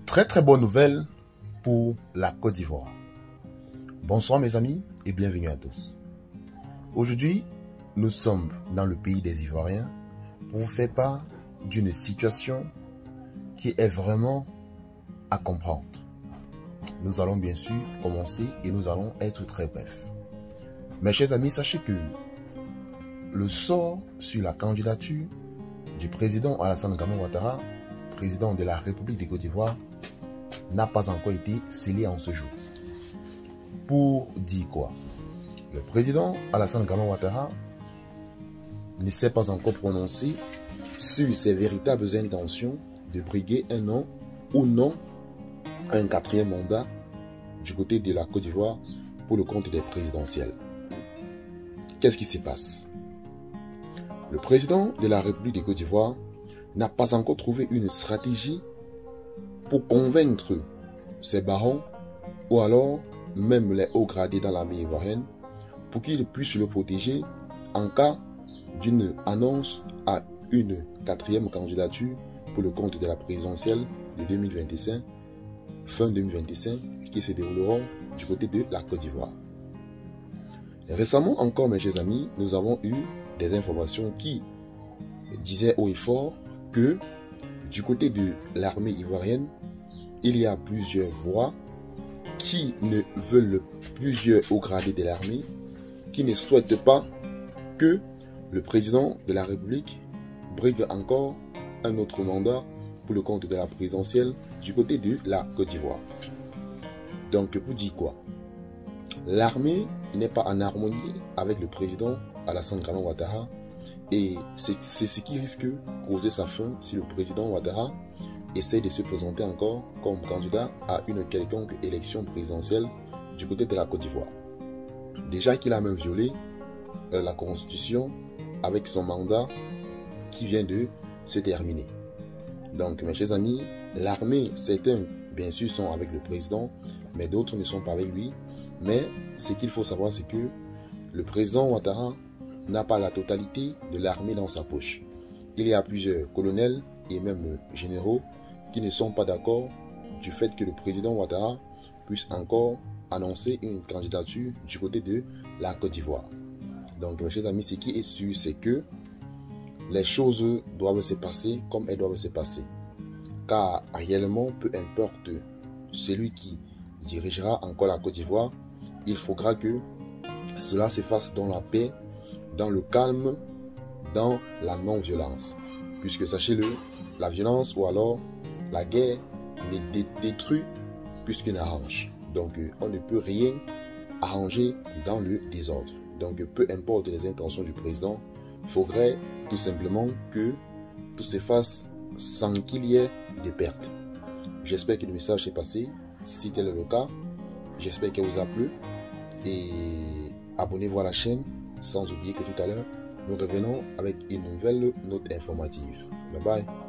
Très bonne nouvelle pour la Côte d'Ivoire. Bonsoir mes amis et bienvenue à tous. Aujourd'hui, nous sommes dans le pays des Ivoiriens pour vous faire part d'une situation qui est vraiment à comprendre. Nous allons bien sûr commencer et nous allons être très brefs. Mes chers amis, sachez que le sort sur la candidature du président Alassane Ouattara, président de la République de Côte d'Ivoire, n'a pas encore été scellé en ce jour. Pour dire quoi? Le président Alassane Ouattara ne s'est pas encore prononcé sur ses véritables intentions de briguer un an ou non un quatrième mandat du côté de la Côte d'Ivoire pour le compte des présidentielles. Qu'est-ce qui se passe? Le président de la République de Côte d'Ivoire n'a pas encore trouvé une stratégie pour convaincre ses barons ou alors même les hauts gradés dans l'armée ivoirienne pour qu'ils puissent le protéger en cas d'une annonce à une quatrième candidature pour le compte de la présidentielle de 2025, fin 2025, qui se dérouleront du côté de la Côte d'Ivoire. Récemment encore, mes chers amis, nous avons eu des informations qui disaient haut et fort que du côté de l'armée ivoirienne, il y a plusieurs voix qui ne veulent plusieurs hauts gradés de l'armée, qui ne souhaitent pas que le président de la République brigue encore un autre mandat pour le compte de la présidentielle du côté de la Côte d'Ivoire. Donc, pour dire quoi? L'armée n'est pas en harmonie avec le président Alassane Ouattara et c'est ce qui risque de causer sa fin si le président Ouattara essaie de se présenter encore comme candidat à une quelconque élection présidentielle du côté de la Côte d'Ivoire. Déjà qu'il a même violé la Constitution avec son mandat qui vient de se terminer. Donc, mes chers amis, l'armée, certains, bien sûr, sont avec le président, mais d'autres ne sont pas avec lui. Mais ce qu'il faut savoir, c'est que le président Ouattara n'a pas la totalité de l'armée dans sa poche. Il y a plusieurs colonels et même généraux qui ne sont pas d'accord du fait que le président Ouattara puisse encore annoncer une candidature du côté de la Côte d'Ivoire. Donc, mes chers amis, ce qui est sûr, c'est que les choses doivent se passer comme elles doivent se passer. Car réellement, peu importe celui qui dirigera encore la Côte d'Ivoire, il faudra que cela se fasse dans la paix, dans le calme, dans la non-violence. Puisque sachez-le, la violence ou alors la guerre ne détruit plus qu'une arrange. Donc on ne peut rien arranger dans le désordre. Donc peu importe les intentions du président, il faudrait tout simplement que tout se fasse sans qu'il y ait des pertes. J'espère que le message est passé. Si tel est le cas, j'espère qu'il vous a plu. Et abonnez-vous à la chaîne. Sans oublier que tout à l'heure, nous revenons avec une nouvelle note informative. Bye bye.